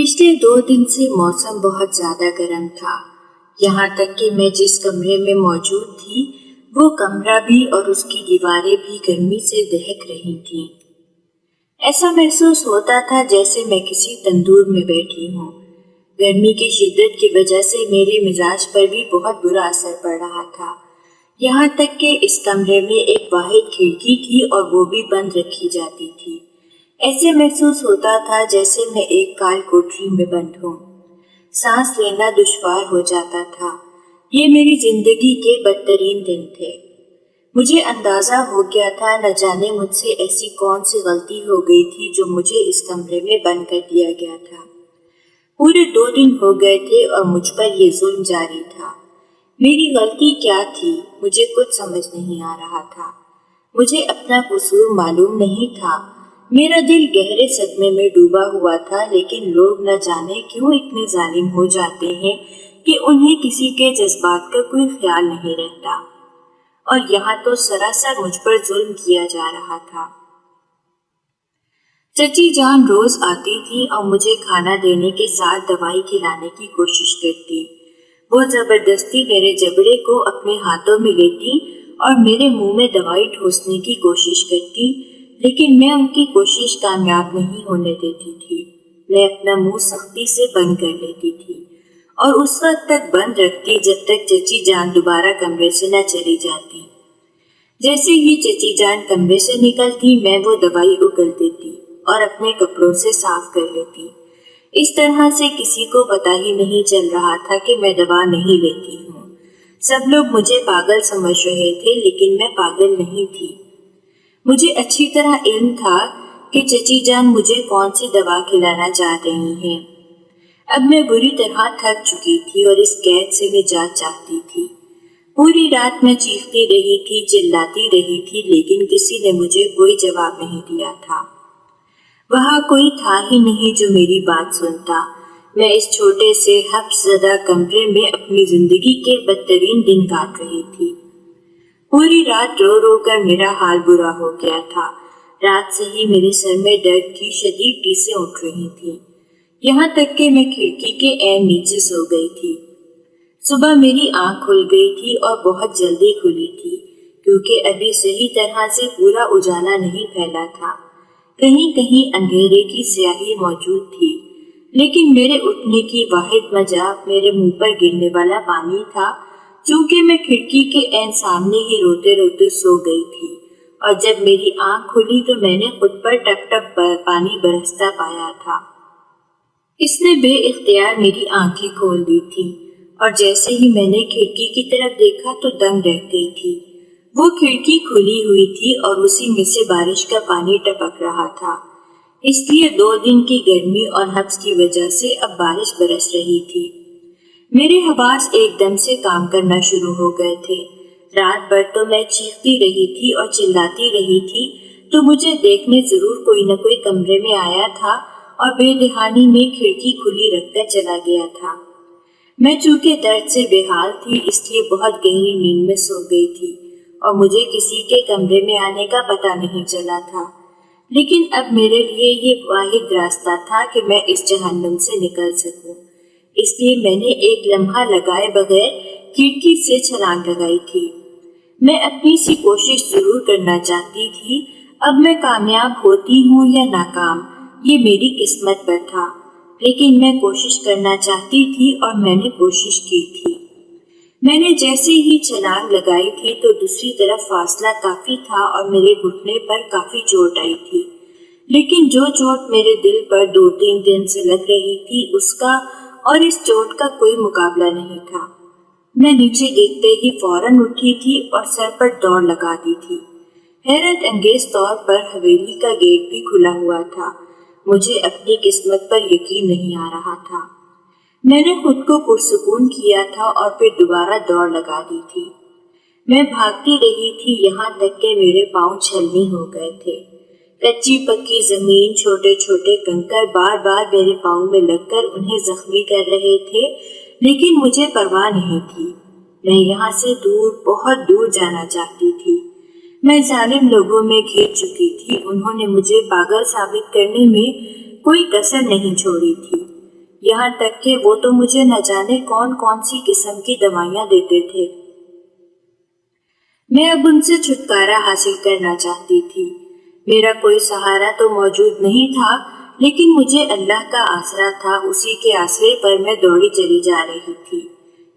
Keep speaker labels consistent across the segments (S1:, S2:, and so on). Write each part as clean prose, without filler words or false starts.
S1: پچھلے 2 دن سے موسم بہت زیادہ گرم تھا، یہاں تک کہ میں جس کمرے میں موجود تھی وہ کمرہ بھی اور اس کی دیواریں بھی گرمی سے دہک رہی تھیں۔ ایسا محسوس ہوتا تھا جیسے میں کسی تندور میں بیٹھی ہوں۔ گرمی کی شدت کی وجہ سے میرے مزاج پر بھی بہت برا اثر پڑ رہا تھا، یہاں تک کہ اس کمرے میں ایک واحد کھڑکی تھی اور وہ بھی بند رکھی جاتی تھی۔ ایسے محسوس ہوتا تھا جیسے میں ایک کال کوٹری میں بند ہوں۔ سانس لینا دشوار ہو جاتا تھا۔ یہ میری زندگی کے بدترین دن تھے۔ مجھے اندازہ ہو گیا تھا نہ جانے مجھ سے ایسی کون سی غلطی ہو گئی تھی جو مجھے اس کمرے میں بند کر دیا گیا تھا۔ پورے 2 دن ہو گئے تھے اور مجھ پر یہ ظلم جاری تھا۔ میری غلطی کیا تھی؟ مجھے کچھ سمجھ نہیں آ رہا تھا۔ مجھے اپنا قصور معلوم نہیں تھا۔ میرا دل گہرے صدمے میں ڈوبا ہوا تھا، لیکن لوگ نہ جانے کیوں اتنے ظالم ہو جاتے ہیں کہ انہیں کسی کے جذبات کا کوئی خیال نہیں رہتا، اور یہاں تو سراسر مجھ پر ظلم کیا جا رہا تھا۔ چچی جان روز آتی تھی اور مجھے کھانا دینے کے ساتھ دوائی کھلانے کی کوشش کرتی۔ وہ زبردستی میرے جبڑے کو اپنے ہاتھوں میں لیتی اور میرے منہ میں دوائی ٹھوسنے کی کوشش کرتی، لیکن میں ان کی کوشش کامیاب نہیں ہونے دیتی تھی۔ میں اپنا منہ سختی سے بند کر لیتی تھی اور اس وقت تک بند رکھتی جب تک چچی جان دوبارہ کمرے سے نہ چلی جاتی۔ جیسے ہی چچی جان کمرے سے نکلتی میں وہ دوائی اگل دیتی اور اپنے کپڑوں سے صاف کر لیتی۔ اس طرح سے کسی کو پتہ ہی نہیں چل رہا تھا کہ میں دوا نہیں لیتی ہوں۔ سب لوگ مجھے پاگل سمجھ رہے تھے، لیکن میں پاگل نہیں تھی۔ مجھے اچھی طرح علم تھا کہ چچی جان مجھے کون سی دوا کھلانا چاہ رہی ہیں۔ اب میں بری طرح تھک چکی تھی اور اس قید سے نجات چاہتی تھی۔ پوری رات میں چیختی رہی تھی، چلاتی رہی تھی، لیکن کسی نے مجھے کوئی جواب نہیں دیا تھا۔ وہاں کوئی تھا ہی نہیں جو میری بات سنتا۔ میں اس چھوٹے سے حبس زدہ کمرے میں اپنی زندگی کے بدترین دن کاٹ رہی تھی۔ پوری رات رو رو کر میرا حال برا ہو گیا تھا۔ رات سے ہی میرے سر میں درد کی شدید ٹیسیں اٹھ رہی تھیں، یہاں تک کہ میں کھڑکی کے عین نیچے سو گئی تھی۔ صبح میری آنکھ کھل گئی تھی اور بہت جلدی کھلی تھی، کیونکہ ابھی صحیح طرح سے پورا اجالا نہیں پھیلا تھا۔ کہیں کہیں اندھیرے کی سیاہی موجود تھی، لیکن میرے اٹھنے کی واحد وجہ میرے منہ پر گرنے والا پانی تھا، چونکہ میں کھڑکی کے عین سامنے ہی روتے روتے سو گئی تھی، اور جب میری آنکھ کھلی تو میں نے خود پر ٹپ ٹپ پانی برستا پایا تھا۔ اس نے بے اختیار میری آنکھیں کھول دی تھی، اور جیسے ہی میں نے کھڑکی کی طرف دیکھا تو دنگ رہ گئی تھی۔ وہ کھڑکی کھلی ہوئی تھی اور اسی میں سے بارش کا پانی ٹپک رہا تھا، اس لیے 2 دن کی گرمی اور حبس کی وجہ سے اب بارش برس رہی تھی۔ میرے حواس ایک دم سے کام کرنا شروع ہو گئے تھے۔ رات بھر تو میں چیختی رہی تھی اور چلاتی رہی تھی، تو مجھے دیکھنے ضرور کوئی نہ کوئی کمرے میں آیا تھا اور بے دہانی میں کھڑکی کھلی رکھ کر چلا گیا تھا۔ میں چونکہ درد سے بے حال تھی، اس لیے بہت گہری نیند میں سو گئی تھی اور مجھے کسی کے کمرے میں آنے کا پتہ نہیں چلا تھا۔ لیکن اب میرے لیے یہ واحد راستہ تھا کہ میں اس جہنم سے نکل سکوں، اس لیے میں نے ایک لمحہ لگائے بغیر کھڑکی سے چھلانگ لگائی تھی۔ میں اپنی سی کوشش ضرور کرنا چاہتی تھی، اب میں کامیاب ہوتی ہوں یا ناکام یہ میری قسمت پر تھا، لیکن میں کوشش کرنا چاہتی تھی اور میں نے کوشش کی تھی۔ میں نے جیسے ہی چھلانگ لگائی تھی تو دوسری طرف فاصلہ کافی تھا اور میرے گھٹنے پر کافی چوٹ آئی تھی، لیکن جو چوٹ میرے دل پر 2-3 دن سے لگ رہی تھی اس کا اور اس چوٹ کا کوئی مقابلہ نہیں تھا۔ میں نیچے دیکھتے ہی فوراً اٹھی تھی اور سر پر دوڑ لگا دی تھی۔ حیرت انگیز طور پر حویلی کا گیٹ بھی کھلا ہوا تھا۔ مجھے اپنی قسمت پر یقین نہیں آ رہا تھا۔ میں نے خود کو پرسکون کیا تھا اور پھر دوبارہ دوڑ لگا دی تھی۔ میں بھاگتی رہی تھی یہاں تک کہ میرے پاؤں چھلنی ہو گئے تھے۔ کچی پکی زمین، چھوٹے چھوٹے کنکر بار بار میرے پاؤں میں لگ کر انہیں زخمی کر رہے تھے، لیکن مجھے پرواہ نہیں تھی۔ میں یہاں سے دور، بہت دور جانا چاہتی تھی۔ میں ظالم لوگوں میں گھر چکی تھی، انہوں نے مجھے پاگل ثابت کرنے میں کوئی کسر نہیں چھوڑی تھی۔ یہاں تک کہ وہ تو مجھے نہ جانے کون کون سی قسم کی دوائیاں دیتے تھے۔ میں اب ان سے چھٹکارا حاصل کرنا چاہتی تھی۔ میرا کوئی سہارا تو موجود نہیں تھا، لیکن مجھے اللہ کا آسرا تھا۔ اسی کے آسرے پر میں دوڑی چلی جا رہی تھی،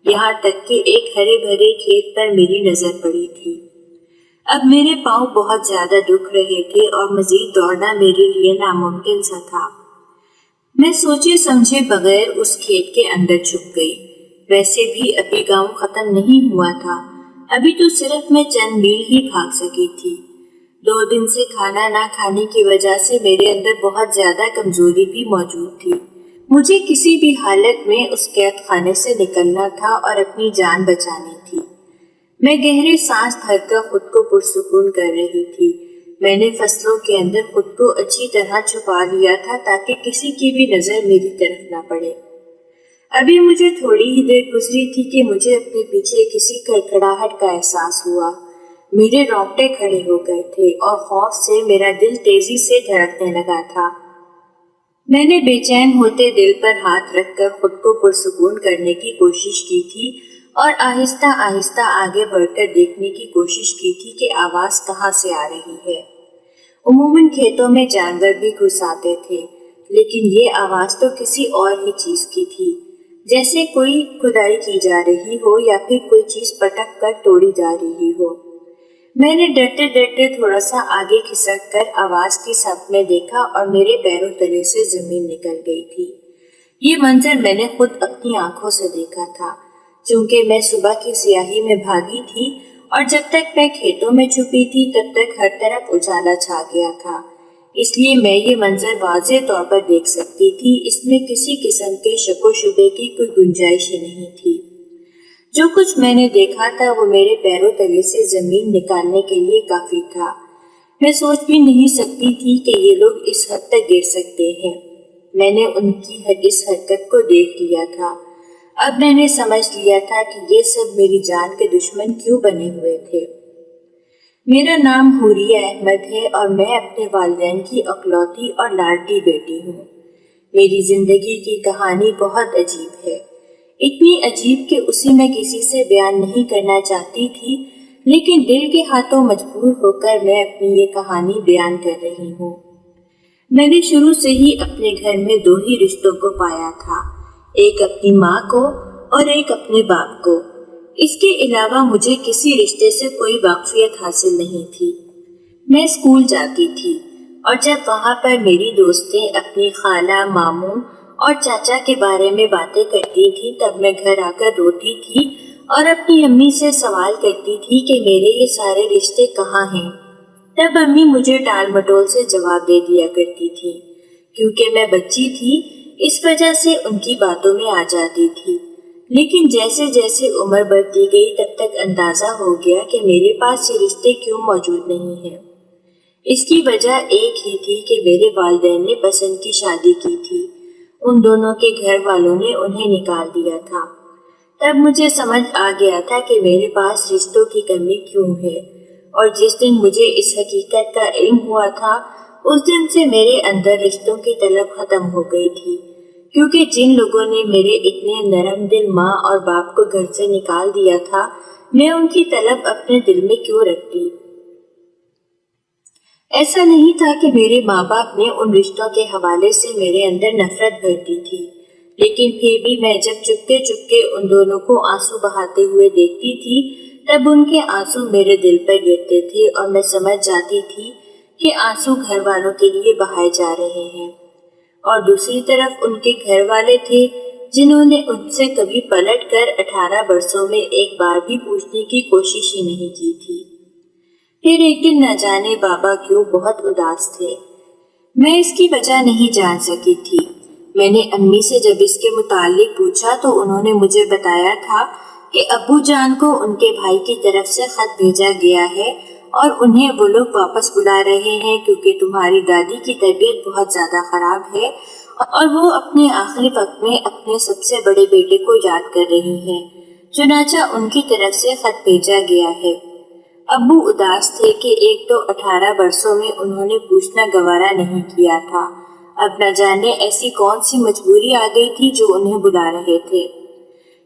S1: یہاں تک کہ ایک ہرے بھرے کھیت پر میری نظر پڑی تھی۔ اب میرے پاؤں بہت زیادہ دکھ رہے تھے اور مزید دوڑنا میرے لیے ناممکن سا تھا۔ میں سوچے سمجھے بغیر اس کھیت کے اندر چھپ گئی۔ ویسے بھی ابھی گاؤں ختم نہیں ہوا تھا، ابھی تو صرف میں چند میل ہی بھاگ سکی تھی۔ 2 دن سے کھانا نہ کھانے کی وجہ سے میرے اندر بہت زیادہ کمزوری بھی موجود تھی۔ مجھے کسی بھی حالت میں اس قید خانے سے نکلنا تھا اور اپنی جان بچانی تھی۔ میں گہرے سانس بھر کر خود کو پرسکون کر رہی تھی۔ میں نے فصلوں کے اندر خود کو اچھی طرح چھپا لیا تھا تاکہ کسی کی بھی نظر میری طرف نہ پڑے۔ ابھی مجھے تھوڑی ہی دیر گزری تھی کہ مجھے اپنے پیچھے کسی کڑکڑاہٹ کا احساس ہوا۔ میرے رونگٹے کھڑے ہو گئے تھے اور خوف سے میرا دل تیزی سے دھڑکنے لگا تھا۔ میں نے بے چین ہوتے دل پر ہاتھ رکھ کر خود کو پرسکون کرنے کی کوشش کی تھی اور آہستہ آہستہ آگے بڑھ کر دیکھنے کی کوشش کی تھی کہ آواز کہاں سے آ رہی ہے۔ عموماً کھیتوں میں جانور بھی گھس آتے تھے، لیکن یہ آواز تو کسی اور ہی چیز کی تھی، جیسے کوئی کھدائی کی جا رہی ہو یا پھر کوئی چیز پٹک کر توڑی جا رہی ہو۔ میں نے ڈرتے ڈرتے تھوڑا سا آگے کھسک کر آواز کی سمت میں دیکھا اور میرے پیروں تلے سے زمین نکل گئی تھی۔ یہ منظر میں نے خود اپنی آنکھوں سے دیکھا تھا۔ چونکہ میں صبح کی سیاہی میں بھاگی تھی اور جب تک میں کھیتوں میں چھپی تھی تب تک ہر طرف اجالا چھا گیا تھا، اس لیے میں یہ منظر واضح طور پر دیکھ سکتی تھی۔ اس میں کسی قسم کے شک و شبے کی کوئی گنجائش ہی نہیں تھی۔ جو کچھ میں نے دیکھا تھا وہ میرے پیروں تلے سے زمین نکالنے کے لیے کافی تھا۔ میں سوچ بھی نہیں سکتی تھی کہ یہ لوگ اس حد تک گر سکتے ہیں۔ میں نے ان کی اس حرکت کو دیکھ لیا تھا۔ اب میں نے سمجھ لیا تھا کہ یہ سب میری جان کے دشمن کیوں بنے ہوئے تھے۔ میرا نام حوریہ احمد ہے اور میں اپنے والدین کی اکلوتی اور لاڈلی بیٹی ہوں۔ میری زندگی کی کہانی بہت عجیب ہے، اتنی عجیب کہ اسے میں کسی سے بیان نہیں کرنا چاہتی تھی، لیکن دل کے ہاتھوں مجبور ہو کر میں اپنی یہ کہانی بیان کر رہی ہوں۔ میں نے شروع سے ہی اپنے گھر میں 2 ہی رشتوں کو پایا تھا، ایک اپنی ماں کو اور ایک اپنے باپ کو۔ اس کے علاوہ مجھے کسی رشتے سے کوئی واقفیت حاصل نہیں تھی۔ میں اسکول جاتی تھی اور جب وہاں پر میری دوستیں اپنی خالہ، ماموں اور چاچا کے بارے میں باتیں کرتی تھی تب میں گھر آ کر روتی تھی اور اپنی امی سے سوال کرتی تھی کہ میرے یہ سارے رشتے کہاں ہیں۔ تب امی مجھے ٹال مٹول سے جواب دے دیا کرتی تھی۔ کیونکہ میں بچی تھی اس وجہ سے ان کی باتوں میں آ جاتی تھی، لیکن جیسے جیسے عمر بڑھتی گئی تب تک اندازہ ہو گیا کہ میرے پاس یہ رشتے کیوں موجود نہیں ہیں۔ اس کی وجہ ایک ہی تھی کہ میرے والدین نے پسند کی شادی کی تھی، ان دونوں کے گھر والوں نے انہیں نکال دیا تھا۔ تب مجھے سمجھ آ گیا تھا کہ میرے پاس رشتوں کی کمی کیوں ہے، اور جس دن مجھے اس حقیقت کا علم ہوا تھا اس دن سے میرے اندر رشتوں کی طلب ختم ہو گئی تھی، کیونکہ جن لوگوں نے میرے اتنے نرم دل ماں اور باپ کو گھر سے نکال دیا تھا، میں ان کی طلب اپنے دل میں کیوں رکھتی۔ ایسا نہیں تھا کہ میرے ماں باپ نے ان رشتوں کے حوالے سے میرے اندر نفرت بھر دی تھی، لیکن پھر بھی میں جب چپکے چپکے ان دونوں کو آنسو بہاتے ہوئے دیکھتی تھی تب ان کے آنسو میرے دل پر گرتے تھے اور میں سمجھ جاتی تھی کہ آنسو گھر والوں کے لیے بہائے جا رہے ہیں، اور دوسری طرف ان کے گھر والے تھے جنہوں نے ان سے کبھی پلٹ کر 18 برسوں میں ایک بار بھی پوچھنے کی کوشش ہی نہیں کی تھی۔ پھر ایک دن نہ جانے بابا کیوں بہت اداس تھے، میں اس کی وجہ نہیں جان سکی تھی۔ میں نے امی سے جب اس کے متعلق پوچھا تو انہوں نے مجھے بتایا تھا کہ ابو جان کو ان کے بھائی کی طرف سے خط بھیجا گیا ہے اور انہیں وہ لوگ واپس بلا رہے ہیں کیونکہ تمہاری دادی کی طبیعت بہت زیادہ خراب ہے اور وہ اپنے آخری وقت میں اپنے سب سے بڑے بیٹے کو یاد کر رہی ہیں، چنانچہ ان کی طرف سے خط بھیجا گیا ہے۔ ابو اداس تھے کہ ایک تو 18 برسوں میں انہوں نے پوچھنا گوارا نہیں کیا تھا، اب نہ جانے ایسی کون سی مجبوری آ گئی تھی جو انہیں بلا رہے تھے۔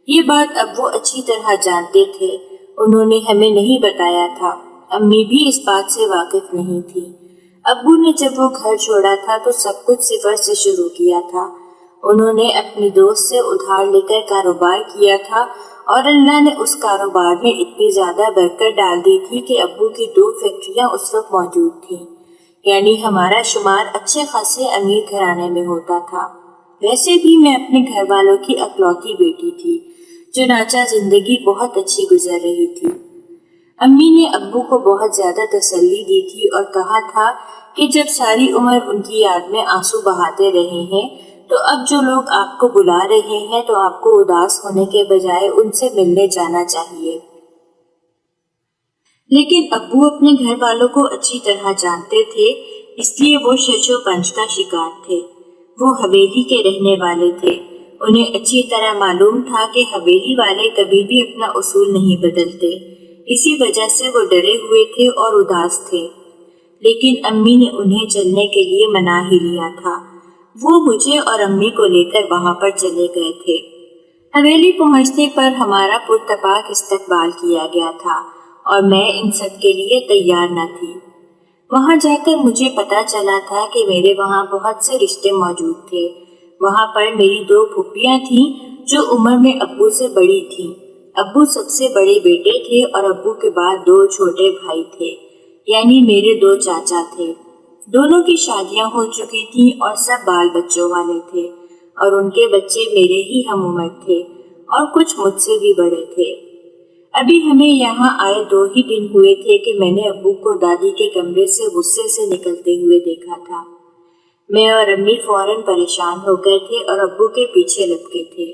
S1: یہ بات اب وہ اچھی طرح جانتے تھے، انہوں نے ہمیں نہیں بتایا تھا، امی بھی اس بات سے واقف نہیں تھی۔ ابو نے جب وہ گھر چھوڑا تھا تو سب کچھ صفر سے شروع کیا تھا۔ انہوں نے اپنے دوست سے ادھار لے کر کاروبار کیا تھا اور اللہ نے اس کاروبار میں اتنی زیادہ برکت ڈال دی تھی کہ ابو کی 2 فیکٹریاں اس وقت موجود تھیں، یعنی ہمارا شمار اچھے خاصے امیر گھرانے میں ہوتا تھا۔ ویسے بھی میں اپنے گھر والوں کی اکلوتی بیٹی تھی، چنانچہ زندگی بہت اچھی گزر رہی تھی۔ امی نے ابو کو بہت زیادہ تسلی دی تھی اور کہا تھا کہ جب ساری عمر ان کی یاد میں آنسو بہاتے رہے ہیں تو اب جو لوگ آپ کو بلا رہے ہیں تو آپ کو اداس ہونے کے بجائے ان سے ملنے جانا چاہیے۔ لیکن ابو اپنے گھر والوں کو اچھی طرح جانتے تھے، اس لیے وہ شش و پنج کا شکار تھے۔ وہ حویلی کے رہنے والے تھے، انہیں اچھی طرح معلوم تھا کہ حویلی والے کبھی بھی اپنا اصول نہیں بدلتے، اسی وجہ سے وہ ڈرے ہوئے تھے اور اداس تھے۔ لیکن امی نے انہیں چلنے کے لیے منا ہی لیا تھا۔ وہ مجھے اور امی کو لے کر وہاں پر چلے گئے تھے۔ حویلی پہنچنے پر ہمارا پرتپاک استقبال کیا گیا تھا اور میں ان سب کے لیے تیار نہ تھی۔ وہاں جا کر مجھے پتا چلا تھا کہ میرے وہاں بہت سے رشتے موجود تھے۔ وہاں پر میری 2 پھوپھیاں تھیں جو عمر میں ابو سے بڑی تھیں۔ ابو سب سے بڑے بیٹے تھے اور ابو کے بعد 2 چھوٹے بھائی تھے، یعنی میرے 2 چاچا تھے۔ دونوں کی شادیاں ہو چکی تھیں اور سب بال بچوں والے تھے، اور ان کے بچے میرے ہی ہم عمر تھے اور کچھ مجھ سے بھی بڑے تھے۔ ابھی ہمیں یہاں آئے 2 ہی دن ہوئے تھے کہ میں نے ابو کو دادی کے کمرے سے غصے سے نکلتے ہوئے دیکھا تھا۔ میں اور امی فوراً پریشان ہو گئے تھے اور ابو کے پیچھے لپکے تھے۔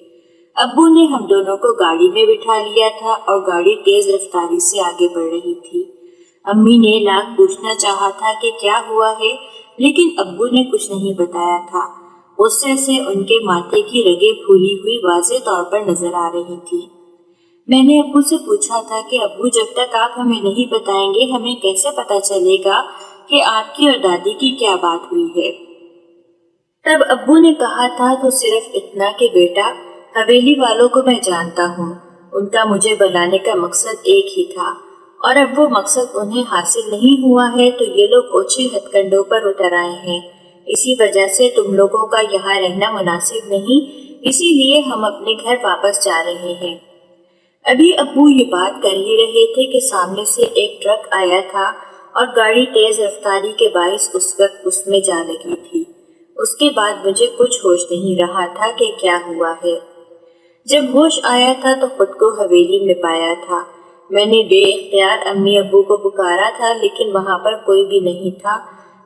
S1: ابو نے ہم دونوں کو گاڑی میں بٹھا لیا تھا اور گاڑی تیز رفتاری سے آگے بڑھ رہی تھی۔ امی نے لاکھ پوچھنا چاہا تھا کہ کیا ہوا ہے، لیکن ابو نے کچھ نہیں بتایا تھا۔ غصے سے ان کے ماتھے کی رگیں پھولی ہوئی واضح طور پر نظر آ رہی تھی۔ میں نے ابو سے پوچھا تھا کہ ابو جب تک آپ ہمیں نہیں بتائیں گے ہمیں کیسے پتا چلے گا کہ آپ کی اور دادی کی کیا بات ہوئی ہے۔ تب ابو نے کہا تھا تو صرف اتنا کہ بیٹا، حویلی والوں کو میں جانتا ہوں، ان کا مجھے بلانے کا مقصد ایک ہی تھا، اور اب وہ مقصد انہیں حاصل نہیں ہوا ہے تو یہ لوگ اوچھے ہتھ کنڈوں پر اتر آئے ہیں۔ اسی وجہ سے تم لوگوں کا یہاں رہنا مناسب نہیں، اسی لیے ہم اپنے گھر واپس جا رہے ہیں۔ ابھی ابو یہ بات کر ہی رہے تھے کہ سامنے سے ایک ٹرک آیا تھا اور گاڑی تیز رفتاری کے باعث اس وقت اس میں جا لگی تھی۔ اس کے بعد مجھے کچھ ہوش نہیں رہا تھا کہ کیا ہوا ہے۔ جب ہوش آیا تھا تو خود کو حویلی میں پایا تھا۔ میں نے بے اختیار امی ابو کو پکارا تھا، لیکن وہاں پر کوئی بھی نہیں تھا،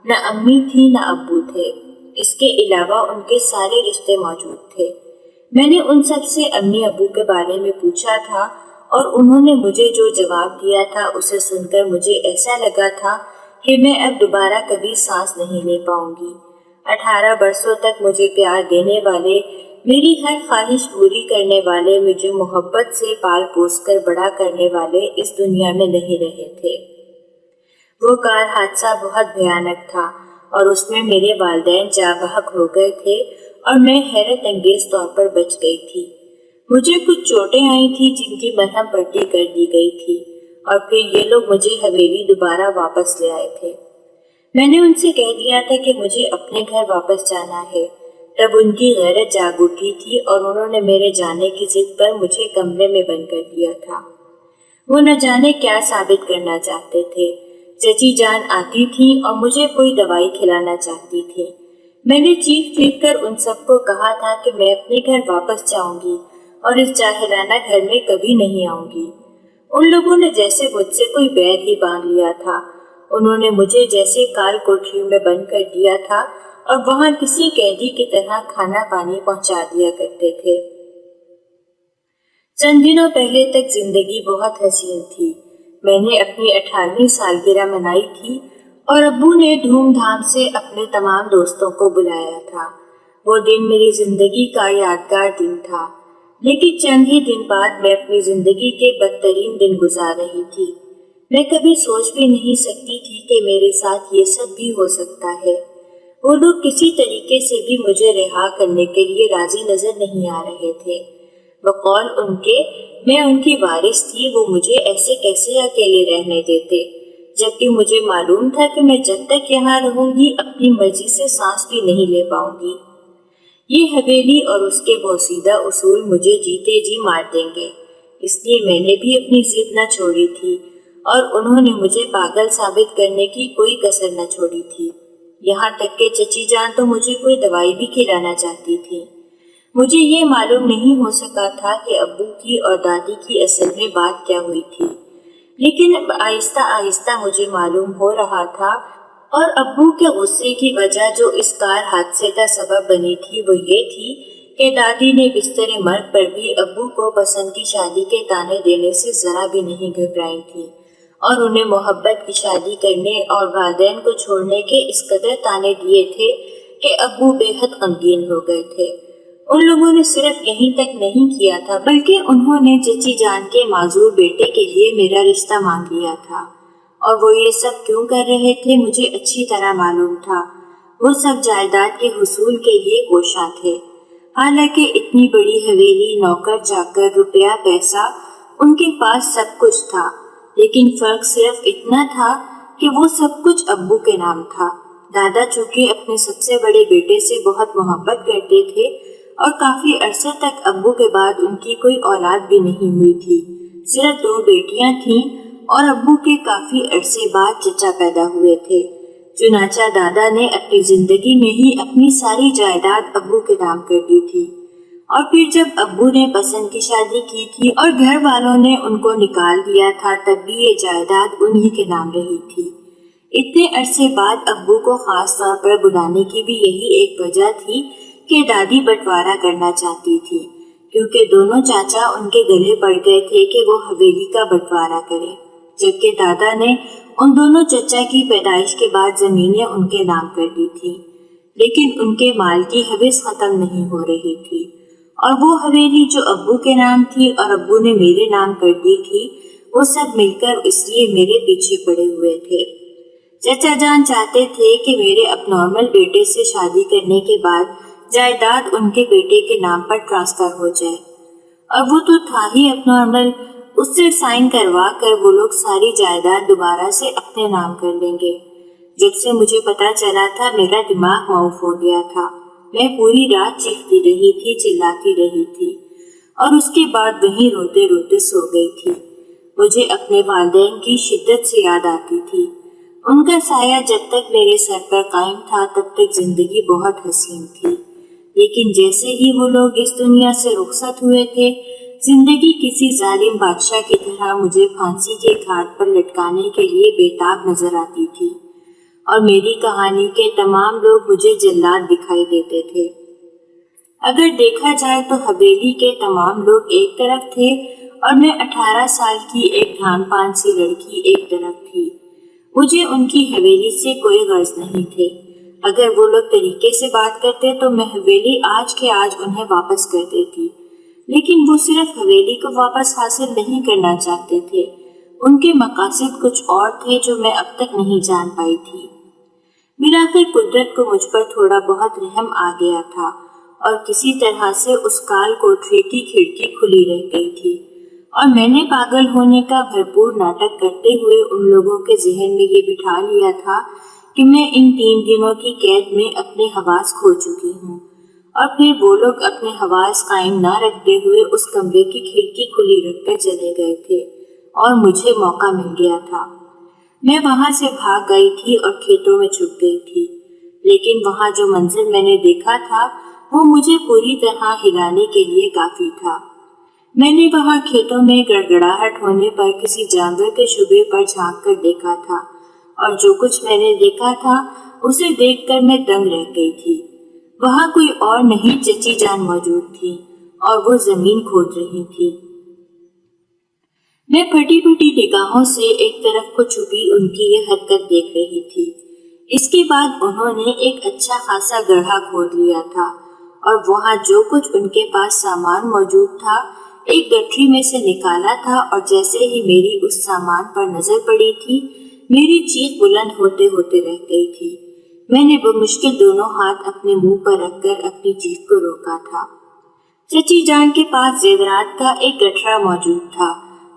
S1: نہ امی تھی نہ ابو تھے، اس کے علاوہ ان کے سارے رشتے موجود تھے۔ میں نے ان سب سے امی ابو کے بارے میں پوچھا تھا اور انہوں نے مجھے جو جواب دیا تھا اسے سن کر مجھے ایسا لگا تھا کہ میں اب دوبارہ کبھی سانس نہیں لے پاؤں گی۔ 18 برسوں تک مجھے پیار دینے والے، میری ہر خواہش پوری کرنے والے، مجھے محبت سے پال پوس کر بڑا کرنے والے اس دنیا میں نہیں رہے تھے۔ وہ کار حادثہ بہت بھیانک تھا اور اس میں میرے والدین جاں بحق ہو گئے تھے اور میں حیرت انگیز طور پر بچ گئی تھی۔ مجھے کچھ چوٹیں آئی تھی جن کی مرہم پٹی کر دی گئی تھی اور پھر یہ لوگ مجھے حویلی دوبارہ واپس لے آئے تھے۔ میں نے ان سے کہہ دیا تھا کہ مجھے اپنے گھر واپس جانا ہے۔ تب ان کی غیرت جاگ اٹھی تھی اور انہوں نے میرے جانے کی ضد پر مجھے کمرے میں بند کر دیا تھا۔ وہ نہ جانے کیا ثابت کرنا چاہتے تھے۔ چچی جان آتی تھیں اور مجھے کوئی دوائی کھلانا چاہتی تھی۔ میں نے چیخ کر ان سب کو کہا تھا کہ میں اپنے گھر واپس جاؤں گی اور اس جاہلانہ گھر میں کبھی نہیں آؤں گی۔ ان لوگوں نے جیسے مجھ سے کوئی بیر ہی باندھ لیا تھا۔ انہوں نے مجھے جیسے کال کوٹری میں بند کر دیا تھا اور وہاں کسی قیدی کی طرح کھانا پانی پہنچا دیا کرتے تھے۔ چند دنوں پہلے تک زندگی بہت حسین تھی۔ میں نے اپنی 18ویں سالگرہ منائی تھی اور ابو نے دھوم دھام سے اپنے تمام دوستوں کو بلایا تھا۔ وہ دن میری زندگی کا یادگار دن تھا، لیکن چند ہی دن بعد میں اپنی زندگی کے بدترین دن گزار رہی تھی۔ میں کبھی سوچ بھی نہیں سکتی تھی کہ میرے ساتھ یہ سب بھی ہو سکتا ہے۔ وہ لوگ کسی طریقے سے بھی مجھے رہا کرنے کے لیے راضی نظر نہیں آ رہے تھے۔ بقول ان کے میں ان کی وارث تھی، وہ مجھے ایسے کیسے اکیلے رہنے دیتے، جبکہ مجھے معلوم تھا کہ میں جب تک یہاں رہوں گی اپنی مرضی سے سانس بھی نہیں لے پاؤں گی۔ یہ حویلی اور اس کے بوسیدہ اصول مجھے جیتے جی مار دیں گے، اس لیے میں نے بھی اپنی ضد نہ چھوڑی تھی اور انہوں نے مجھے پاگل ثابت کرنے کی کوئی کسر نہ چھوڑی تھی۔ یہاں تک کہ چچی جان تو مجھے کوئی دوائی بھی کھلانا چاہتی تھی۔ مجھے یہ معلوم نہیں ہو سکا تھا کہ ابو کی اور دادی کی اصل میں بات کیا ہوئی تھی، لیکن آہستہ آہستہ مجھے معلوم ہو رہا تھا، اور ابو کے غصے کی وجہ جو اس کار حادثے کا سبب بنی تھی وہ یہ تھی کہ دادی نے بستر مرگ پر بھی ابو کو پسند کی شادی کے تانے دینے سے ذرا بھی نہیں گھبرائی تھی، اور انہیں محبت کی شادی کرنے اور والدین کو چھوڑنے کے اس قدر تانے دیے تھے کہ ابو بے حد غمگین ہو گئے تھے۔ ان لوگوں نے صرف یہیں تک نہیں کیا تھا بلکہ انہوں نے چچی جان کے معذور بیٹے کے لیے میرا رشتہ مانگ لیا تھا، اور وہ یہ سب کیوں کر رہے تھے مجھے اچھی طرح معلوم تھا۔ وہ سب جائیداد کے حصول کے لیے کوشاں تھے۔ حالانکہ اتنی بڑی حویلی، نوکر چاکر، روپیہ پیسہ، ان کے پاس سب کچھ تھا، لیکن فرق صرف اتنا تھا کہ وہ سب کچھ ابو کے نام تھا۔ دادا چونکہ اپنے سب سے بڑے بیٹے سے بہت محبت کرتے تھے، اور کافی عرصے تک ابو کے بعد ان کی کوئی اولاد بھی نہیں ہوئی تھی، صرف 2 بیٹیاں تھیں، اور ابو کے کافی عرصے بعد چچا پیدا ہوئے تھے۔ چنانچہ دادا نے اپنی زندگی میں ہی اپنی ساری جائیداد ابو کے نام کر دی تھی، اور پھر جب ابو نے پسند کی شادی کی تھی اور گھر والوں نے ان کو نکال دیا تھا تب بھی یہ جائیداد انہی کے نام رہی تھی۔ اتنے عرصے بعد ابو کو خاص طور پر بلانے کی بھی یہی ایک وجہ تھی کہ دادی بٹوارا کرنا چاہتی تھی، کیونکہ دونوں چاچا ان کے گلے پڑ گئے تھے کہ وہ حویلی کا بٹوارا کریں، جبکہ دادا نے ان دونوں چچا کی پیدائش کے بعد زمینیں ان کے نام کر دی تھی، لیکن ان کے مال کی حوث ختم نہیں ہو رہی تھی، اور وہ حویلی جو ابو کے نام تھی اور ابو نے میرے نام کر دی تھی، وہ سب مل کر اس لیے میرے پیچھے پڑے ہوئے تھے۔ چچا جان چاہتے تھے کہ میرے اب نارمل بیٹے سے شادی کرنے کے بعد جائیداد ان کے بیٹے کے نام پر ٹرانسفر ہو جائے، اور وہ تو تھا ہی اب نارمل، اس سے سائن کروا کر وہ لوگ ساری جائیداد دوبارہ سے اپنے نام کر لیں گے۔ جب سے مجھے پتا چلا تھا میرا دماغ معاف ہو گیا تھا۔ میں پوری رات چیختی رہی تھی، چلاتی رہی تھی، اور اس کے بعد وہیں روتے روتے سو گئی تھی۔ مجھے اپنے والدین کی شدت سے یاد آتی تھی۔ ان کا سایہ جب تک میرے سر پر قائم تھا تب تک زندگی بہت حسین تھی، لیکن جیسے ہی وہ لوگ اس دنیا سے رخصت ہوئے تھے، زندگی کسی ظالم بادشاہ کی طرح مجھے پھانسی کے گھاٹ پر لٹکانے کے لیے بےتاب نظر آتی تھی، اور میری کہانی کے تمام لوگ مجھے جلاد دکھائی دیتے تھے۔ اگر دیکھا جائے تو حویلی کے تمام لوگ ایک طرف تھے اور میں 18 سال کی ایک ڈھان پان سی لڑکی ایک طرف تھی۔ مجھے ان کی حویلی سے کوئی غرض نہیں تھے۔ اگر وہ لوگ طریقے سے بات کرتے تو میں حویلی آج کے آج انہیں واپس کر دیتی، لیکن وہ صرف حویلی کو واپس حاصل نہیں کرنا چاہتے تھے، ان کے مقاصد کچھ اور تھے جو میں اب تک نہیں جان پائی تھی۔ بالآخر قدرت کو مجھ پر تھوڑا بہت رحم آ گیا تھا، اور کسی طرح سے اس کال کوٹری کی کھڑکی کھلی رہ گئی تھی، اور میں نے پاگل ہونے کا بھرپور ناٹک کرتے ہوئے ان لوگوں کے ذہن میں یہ بٹھا لیا تھا کہ میں ان 3 دنوں کی قید میں اپنے حواس کھو چکی ہوں، اور پھر وہ لوگ اپنے حواس قائم نہ رکھتے ہوئے اس کمرے کی کھڑکی کھلی رکھ کر چلے گئے تھے، اور مجھے موقع مل گیا تھا۔ میں وہاں سے بھاگ گئی تھی اور کھیتوں میں چھپ گئی تھی، لیکن وہاں جو منظر میں نے دیکھا تھا وہ مجھے پوری طرح ہلانے کے لیے کافی تھا۔ میں نے وہاں کھیتوں میں گڑگڑاہٹ ہونے پر کسی جانور کے شبے پر جھانک کر دیکھا تھا، اور جو کچھ میں نے دیکھا تھا اسے دیکھ کر میں دنگ رہ گئی تھی۔ وہاں کوئی اور نہیں چچی جان موجود تھی، اور وہ زمین کھود رہی تھی۔ میں پھٹی پھٹی نگاہوں سے ایک طرف کو چھپی ان کی یہ حرکت دیکھ رہی تھی۔ اس کے بعد انہوں نے ایک اچھا خاصا گڑھا کھود لیا تھا، اور وہاں جو کچھ ان کے پاس سامان موجود تھا ایک گٹری میں سے نکالا تھا، اور جیسے ہی میری اس سامان پر نظر پڑی تھی میری چیخ بلند ہوتے ہوتے رہ گئی تھی۔ میں نے بمشکل دونوں ہاتھ اپنے منہ پر رکھ کر اپنی چیخ کو روکا تھا۔ چچی جان کے پاس زیورات کا ایک گٹھڑا موجود تھا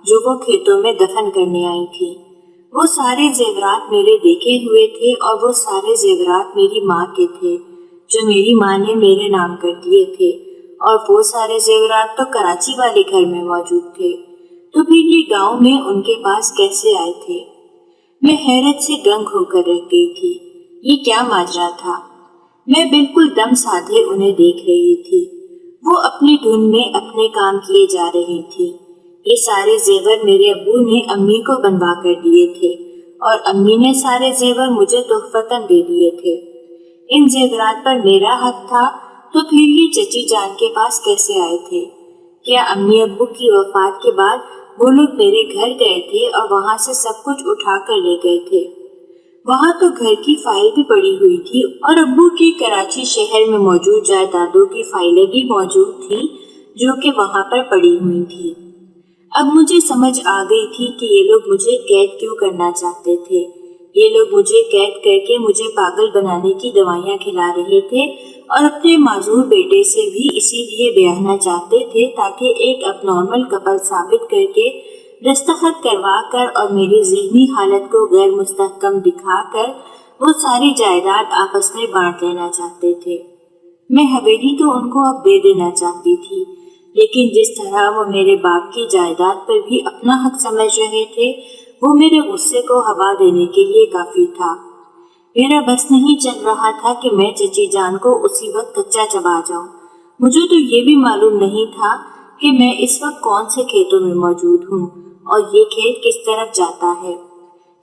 S1: جو وہ کھیتوں میں دفن کرنے آئی تھی۔ وہ سارے زیورات میرے دیکھے ہوئے تھے اور وہ سارے زیورات میری ماں کے تھے جو میری ماں نے میرے نام کر دیے تھے، اور وہ سارے زیورات تو کراچی والے گھر میں موجود تھے، تو پھر یہ گاؤں میں ان کے پاس کیسے آئے تھے؟ میں حیرت سے دنگ ہو کر رہ گئی تھی۔ یہ کیا ماجرا تھا؟ میں بالکل دم سادھے انہیں دیکھ رہی تھی۔ وہ اپنی دھن میں اپنے کام کیے جا رہی تھی۔ یہ سارے زیور میرے ابو نے امی کو بنوا کر دیے تھے اور امی نے سارے زیور مجھے تحفتاً دے دیے تھے۔ ان زیورات پر میرا حق تھا، تو پھر یہ چچی جان کے پاس کیسے آئے تھے؟ کیا امی ابو کی وفات کے بعد وہ لوگ میرے گھر گئے تھے اور وہاں سے سب کچھ اٹھا کر لے گئے تھے؟ وہاں تو گھر کی فائل بھی پڑی ہوئی تھی اور ابو کی کراچی شہر میں موجود جائیدادوں کی فائلیں بھی موجود تھیں جو کہ وہاں پر پڑی ہوئی تھی۔ اب مجھے سمجھ آ گئی تھی کہ یہ لوگ مجھے قید کیوں کرنا چاہتے تھے۔ یہ لوگ مجھے قید کر کے مجھے پاگل بنانے کی دوائیاں کھلا رہے تھے اور اپنے معذور بیٹے سے بھی اسی لیے بیاہنا چاہتے تھے تاکہ ایک اب نارمل کپل ثابت کر کے دستخط کروا کر اور میری ذہنی حالت کو غیر مستحکم دکھا کر وہ ساری جائیداد آپس میں بانٹ لینا چاہتے تھے۔ میں حویلی تو ان کو اب دے دینا چاہتی تھی، لیکن جس طرح وہ میرے باپ کی جائیداد پر بھی اپنا حق سمجھ رہے تھے وہ میرے غصے کو ہوا دینے کے لیے کافی تھا۔ میرا بس نہیں چل رہا تھا کہ میں چچی جان کو اسی وقت کچا چبا جاؤں۔ مجھے تو یہ بھی معلوم نہیں تھا کہ میں اس وقت کون سے کھیتوں میں موجود ہوں اور یہ کھیت کس طرف جاتا ہے۔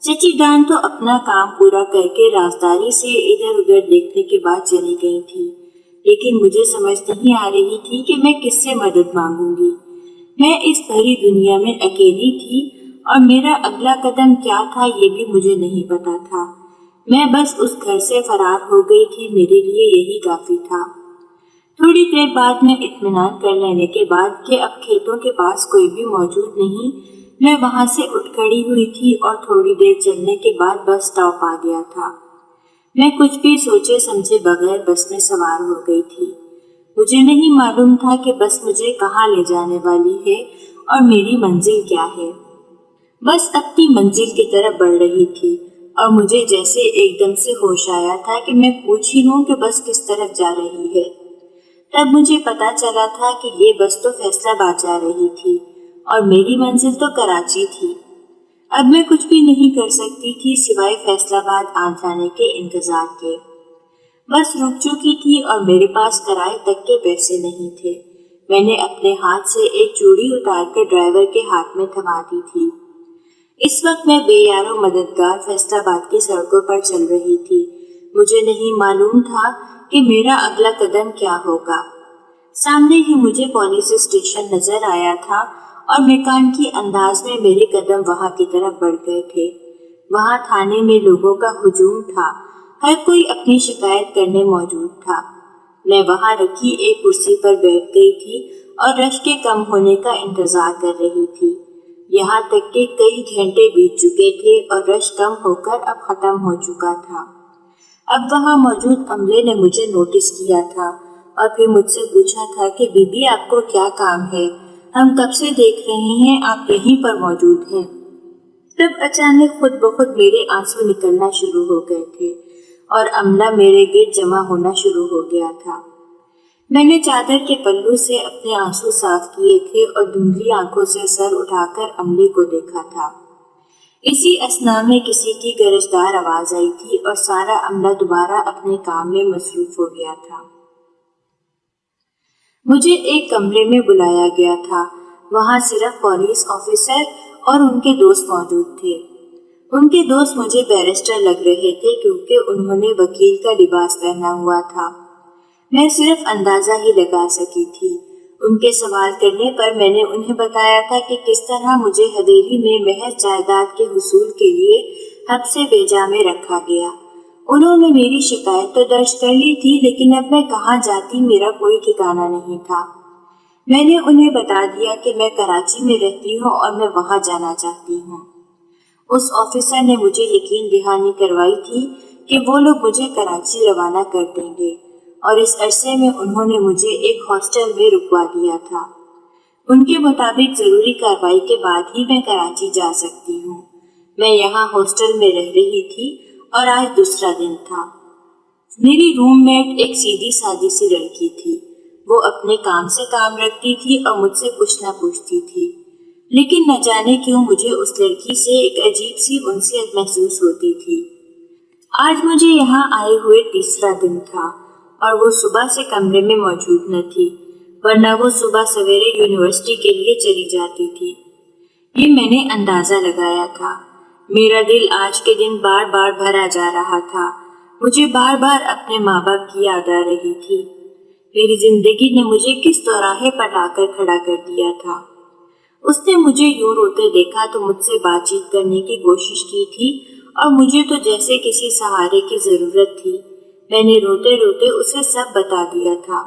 S1: چچی جان تو اپنا کام پورا کر کے رازداری سے ادھر ادھر دیکھنے کے بعد چلی گئی تھی، لیکن مجھے سمجھ نہیں آ رہی تھی کہ میں کس سے مدد مانگوں گی۔ میں اس بھری دنیا میں اکیلی تھی اور میرا اگلا قدم کیا تھا یہ بھی مجھے نہیں پتا تھا۔ میں بس اس گھر سے فرار ہو گئی تھی، میرے لیے یہی کافی تھا۔ تھوڑی دیر بعد میں اطمینان کر لینے کے بعد کہ اب کھیتوں کے پاس کوئی بھی موجود نہیں، میں وہاں سے اٹھ کھڑی ہوئی تھی اور تھوڑی دیر چلنے کے بعد بس اسٹاپ آ گیا تھا۔ میں کچھ بھی سوچے سمجھے بغیر بس میں سوار ہو گئی تھی۔ مجھے نہیں معلوم تھا کہ بس مجھے کہاں لے جانے والی ہے اور میری منزل کیا ہے۔ بس اپنی منزل کی طرف بڑھ رہی تھی اور مجھے جیسے ایک دم سے ہوش آیا تھا کہ میں پوچھ ہی لوں کہ بس کس طرف جا رہی ہے۔ تب مجھے پتا چلا تھا کہ یہ بس تو فیصل آباد جا رہی تھی اور میری منزل تو کراچی تھی۔ اب میں کچھ بھی نہیں کر سکتی تھی سوائے فیصل آباد آ جانے کے انتظار کے۔ بس رک چکی تھی اور میرے پاس کرائے تک کے پیسے نہیں تھے۔ میں نے اپنے ہاتھ سے ایک چوڑی اتار کر ڈرائیور کے ہاتھ میں تھما دی تھی۔ اس وقت میں بے یار و مددگار فیصل آباد کی سڑکوں پر چل رہی تھی۔ مجھے نہیں معلوم تھا کہ میرا اگلا قدم کیا ہوگا۔ سامنے ہی مجھے پولیس اسٹیشن نظر آیا تھا اور میکانکی انداز میں میرے قدم وہاں کی طرف بڑھ گئے تھے۔ وہاں تھانے میں لوگوں کا ہجوم تھا، ہر کوئی اپنی شکایت کرنے موجود تھا۔ میں وہاں رکھی ایک کرسی پر بیٹھ گئی تھی اور رش کے کم ہونے کا انتظار کر رہی تھی، یہاں تک کہ کئی گھنٹے بیت چکے تھے اور رش کم ہو کر اب ختم ہو چکا تھا۔ اب وہاں موجود عملے نے مجھے نوٹس کیا تھا اور پھر مجھ سے پوچھا تھا کہ بی بی آپ کو کیا کام ہے، ہم کب سے دیکھ رہے ہیں آپ یہیں پر موجود ہیں۔ تب اچانک خود بخود میرے آنسو نکلنا شروع ہو گئے تھے اور عملہ میرے گرد جمع ہونا شروع ہو گیا تھا۔ میں نے چادر کے پلو سے اپنے آنسو صاف کیے تھے اور دھندلی آنکھوں سے سر اٹھا کر عملے کو دیکھا تھا۔ اسی اثنا میں کسی کی گرجدار آواز آئی تھی اور سارا عملہ دوبارہ اپنے کام میں مصروف ہو گیا تھا۔ مجھے ایک کمرے میں بلایا گیا تھا، وہاں صرف پولیس آفیسر اور ان کے دوست موجود تھے۔ ان کے دوست مجھے بیرسٹر لگ رہے تھے کیونکہ انہوں نے وکیل کا لباس پہنا ہوا تھا۔ میں صرف اندازہ ہی لگا سکی تھی۔ ان کے سوال کرنے پر میں نے انہیں بتایا تھا کہ کس طرح مجھے حویلی میں محض جائیداد کے حصول کے لیے حبس بیجا میں رکھا گیا۔ انہوں نے میری شکایت تو درج کر لی تھی، لیکن اب میں کہاں جاتی میرا کوئی ٹھکانہ نہیں تھا۔ میں نے انہیں بتا دیا کہ میں کراچی میں رہتی ہوں اور میں وہاں جانا چاہتی ہوں۔ اس آفیسر نے مجھے یقین دہانی کروائی تھی کہ وہ لوگ مجھے کراچی روانہ کر دیں گے، اور اس عرصے میں انہوں نے مجھے ایک ہاسٹل میں رکوا دیا تھا۔ ان کے مطابق ضروری کارروائی کے بعد ہی میں کراچی جا سکتی ہوں۔ میں یہاں ہاسٹل میں رہ رہی تھی اور آج دوسرا دن تھا۔ میری روم میٹ ایک سیدھی سادی سی لڑکی تھی۔ وہ اپنے کام سے کام رکھتی تھی اور مجھ سے کچھ نہ پوچھتی تھی، لیکن نہ جانے کیوں مجھے اس لڑکی سے ایک عجیب سی انسیت محسوس ہوتی تھی۔ آج مجھے یہاں آئے ہوئے تیسرا دن تھا اور وہ صبح سے کمرے میں موجود نہ تھی، ورنہ وہ صبح سویرے یونیورسٹی کے لیے چلی جاتی تھی۔ یہ میں نے اندازہ لگایا تھا۔ میرا دل آج کے دن بار بار بھرا جا رہا تھا۔ مجھے بار بار اپنے ماں باپ کی یاد آ رہی تھی۔ میری زندگی نے مجھے کس دوراہے پر لا کر کھڑا کر دیا تھا۔ اس نے مجھے یوں روتے دیکھا تو مجھ سے بات چیت کرنے کی کوشش کی تھی، اور مجھے تو جیسے کسی سہارے کی ضرورت تھی۔ میں نے روتے روتے اسے سب بتا دیا تھا۔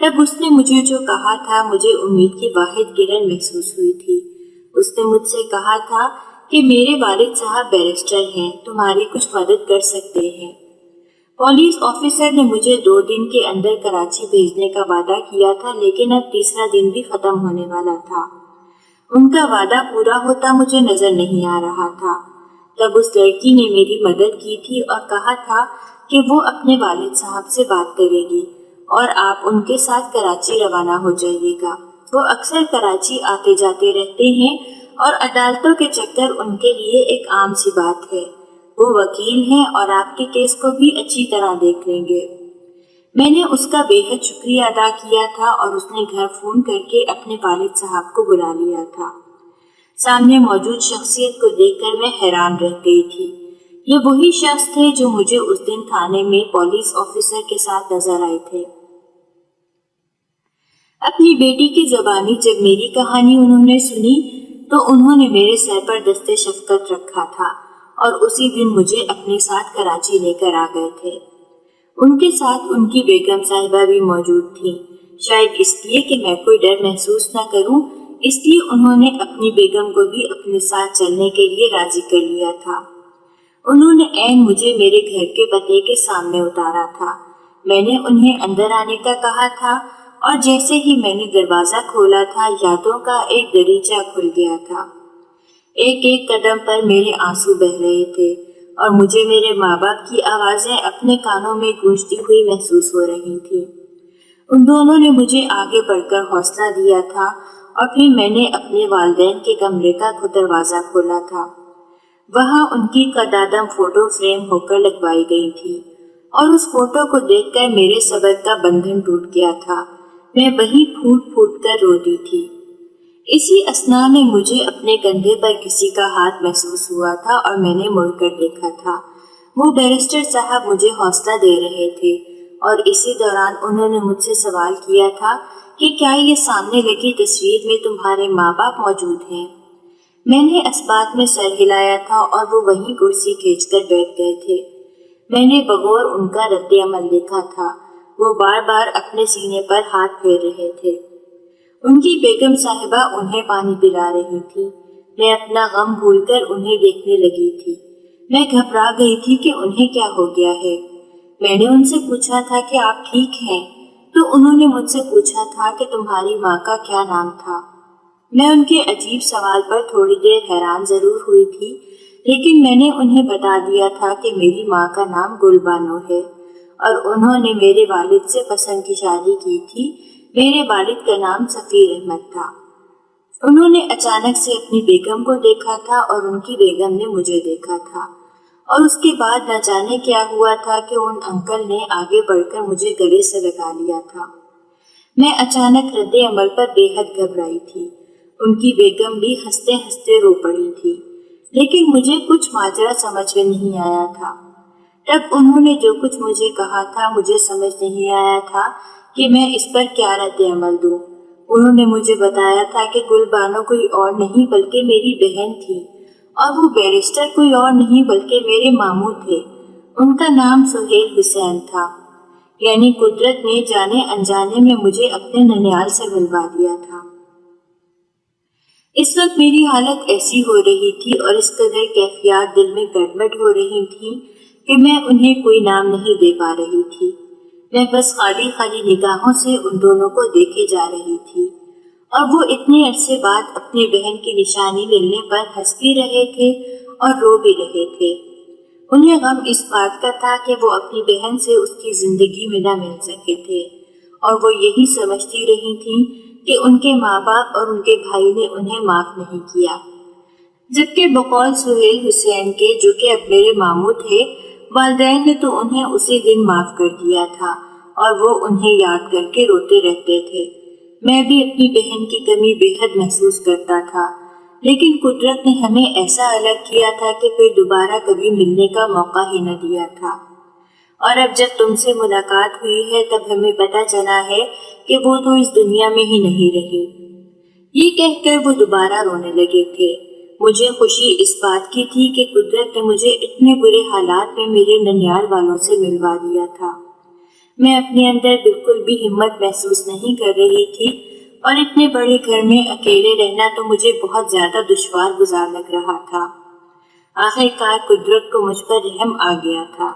S1: تب اس نے مجھے جو کہا تھا، مجھے امید کی واحد کرن محسوس ہوئی تھی۔ اس نے مجھ سے کہا تھا کہ میرے والد صاحب بیرسٹر ہیں، تمہاری کچھ مدد کر سکتے ہیں۔ پولیس آفیسر نے مجھے 2 دن کے اندر کراچی بھیجنے کا وعدہ کیا تھا، لیکن اب تیسرا دن بھی ختم ہونے والا تھا۔ ان کا وعدہ پورا ہوتا مجھے نظر نہیں آ رہا تھا۔ تب اس لڑکی نے میری مدد کی تھی اور کہا تھا کہ وہ اپنے والد صاحب سے بات کرے گی اور آپ ان کے ساتھ کراچی روانہ ہو جائیے گا۔ وہ اکثر کراچی آتے جاتے رہتے ہیں اور عدالتوں کے چکر ان کے لیے ایک عام سی بات ہے۔ وہ وکیل ہیں اور آپ کے کیس کو بھی اچھی طرح دیکھ لیں گے۔ میں نے اس کا بے حد شکریہ ادا کیا تھا اور اس نے گھر فون کر کے اپنے والد صاحب کو بلا لیا تھا۔ سامنے موجود شخصیت کو دیکھ کر میں حیران رہ گئی تھی۔ یہ وہی شخص تھے جو مجھے اس دن تھانے میں پولیس آفیسر کے ساتھ نظر آئے تھے۔ اپنی بیٹی کی زبانی جب میری کہانی انہوں نے سنی تو انہوں نے میرے سر پر دستے شفقت رکھا تھا اور اسی دن مجھے اپنے ساتھ کراچی لے کر آ گئے تھے۔ ان کے ساتھ ان کی بیگم صاحبہ بھی موجود تھیں۔ شاید اس لیے کہ میں کوئی ڈر محسوس نہ کروں، اس لیے انہوں نے اپنی بیگم کو بھی اپنے ساتھ چلنے کے لیے راضی کر لیا تھا۔ انہوں نے عین مجھے میرے گھر کے پتے کے سامنے اتارا تھا۔ میں نے انہیں اندر آنے کا کہا تھا اور جیسے ہی میں نے دروازہ کھولا تھا، یادوں کا ایک دریچہ کھل گیا تھا۔ ایک ایک قدم پر میرے آنسو بہہ رہے تھے اور مجھے میرے ماں باپ کی آوازیں اپنے کانوں میں گونجتی ہوئی محسوس ہو رہی تھی۔ ان دونوں نے مجھے آگے بڑھ کر حوصلہ دیا تھا اور پھر میں نے اپنے والدین کے کمرے کا دروازہ کھولا تھا۔ وہاں ان کی قدادم فوٹو فریم ہو کر لگوائی گئی تھی اور اس فوٹو کو دیکھ کر میرے صبر کا بندھن ٹوٹ گیا تھا۔ میں وہیں پھوٹ پھوٹ کر روتی تھی۔ اسی اثناء میں مجھے اپنے کندھے پر کسی کا ہاتھ محسوس ہوا تھا اور میں نے مڑ کر دیکھا تھا۔ وہ بیرسٹر صاحب مجھے حوصلہ دے رہے تھے اور اسی دوران انہوں نے مجھ سے سوال کیا تھا کہ کیا یہ سامنے لگی تصویر میں تمہارے ماں باپ موجود ہیں؟ میں نے اس بات میں سر ہلایا تھا اور وہ وہیں کرسی کھینچ کر بیٹھ گئے تھے۔ میں نے بغور ان کا رد عمل دیکھا تھا۔ وہ بار بار اپنے سینے پر ہاتھ پھیر رہے تھے۔ ان کی بیگم صاحبہ انہیں پانی پلا رہی تھی۔ میں اپنا غم بھول کر انہیں دیکھنے لگی تھی۔ میں گھبرا گئی تھی کہ انہیں کیا ہو گیا ہے۔ میں نے ان سے پوچھا تھا کہ آپ ٹھیک ہیں؟ تو انہوں نے مجھ سے پوچھا تھا کہ تمہاری ماں کا کیا نام تھا؟ میں ان کے عجیب سوال پر تھوڑی دیر حیران ضرور ہوئی تھی، لیکن میں نے انہیں بتا دیا تھا کہ میری ماں کا نام گل بانو ہے اور انہوں نے میرے والد سے پسند کی شادی کی تھی۔ میرے والد کا نام سفیر احمد تھا۔ انہوں نے اچانک سے اپنی بیگم کو دیکھا تھا اور ان کی بیگم نے مجھے دیکھا تھا، اور اس کے بعد نہ جانے کیا ہوا تھا کہ ان انکل نے آگے بڑھ کر مجھے گلے سے لگا لیا تھا۔ میں اچانک رد عمل پر بے حد گھبرائی تھی۔ ان کی بیگم بھی ہنستے ہنستے رو پڑی تھی، لیکن مجھے کچھ ماجرا سمجھ میں نہیں آیا تھا۔ تب انہوں نے جو کچھ مجھے کہا تھا، مجھے سمجھ نہیں آیا تھا کہ میں اس پر کیا رد عمل دوں۔ انہوں نے مجھے بتایا تھا کہ گل بانو کوئی اور نہیں بلکہ میری بہن تھی، اور وہ بیرسٹر کوئی اور نہیں بلکہ میرے ماموں تھے۔ ان کا نام سہیل حسین تھا۔ یعنی قدرت نے جانے انجانے میں مجھے اپنے ننیال سے ملوا دیا تھا۔ اس وقت میری حالت ایسی ہو رہی تھی اور اس قدر کیفیات دل میں گڑبڑ ہو رہی تھی کہ میں انہیں کوئی نام نہیں دے پا رہی تھی۔ میں بس خالی خالی نگاہوں سے ان دونوں کو دیکھے جا رہی تھی، اور وہ اتنے عرصے بعد اپنی بہن کی نشانی ملنے پر ہنس بھی رہے تھے اور رو بھی رہے تھے۔ انہیں غم اس بات کا تھا کہ وہ اپنی بہن سے اس کی زندگی میں نہ مل سکے تھے، اور وہ یہی سمجھتی رہی تھیں کہ ان کے ماں باپ اور ان کے بھائی نے انہیں معاف نہیں کیا، جبکہ بقول سہیل حسین کے، جو کہ اب میرے ماموں تھے، والدین نے تو انہیں اسی دن معاف کر دیا تھا، اور وہ انہیں یاد کر کے روتے رہتے تھے۔ میں بھی اپنی بہن کی کمی بے حد محسوس کرتا تھا، لیکن قدرت نے ہمیں ایسا الگ کیا تھا کہ پھر دوبارہ کبھی ملنے کا موقع ہی نہ دیا تھا۔ اور اب جب تم سے ملاقات ہوئی ہے تب ہمیں پتہ چلا ہے کہ وہ تو اس دنیا میں ہی نہیں رہی۔ یہ کہہ کر وہ دوبارہ رونے لگے تھے۔ مجھے خوشی اس بات کی تھی کہ قدرت نے مجھے اتنے برے حالات میں میرے ننیال والوں سے ملوا دیا تھا۔ میں اپنے اندر بالکل بھی ہمت محسوس نہیں کر رہی تھی، اور اتنے بڑے گھر میں اکیلے رہنا تو مجھے بہت زیادہ دشوار گزار لگ رہا تھا۔ آخر کار قدرت کو مجھ پر رحم آ گیا تھا۔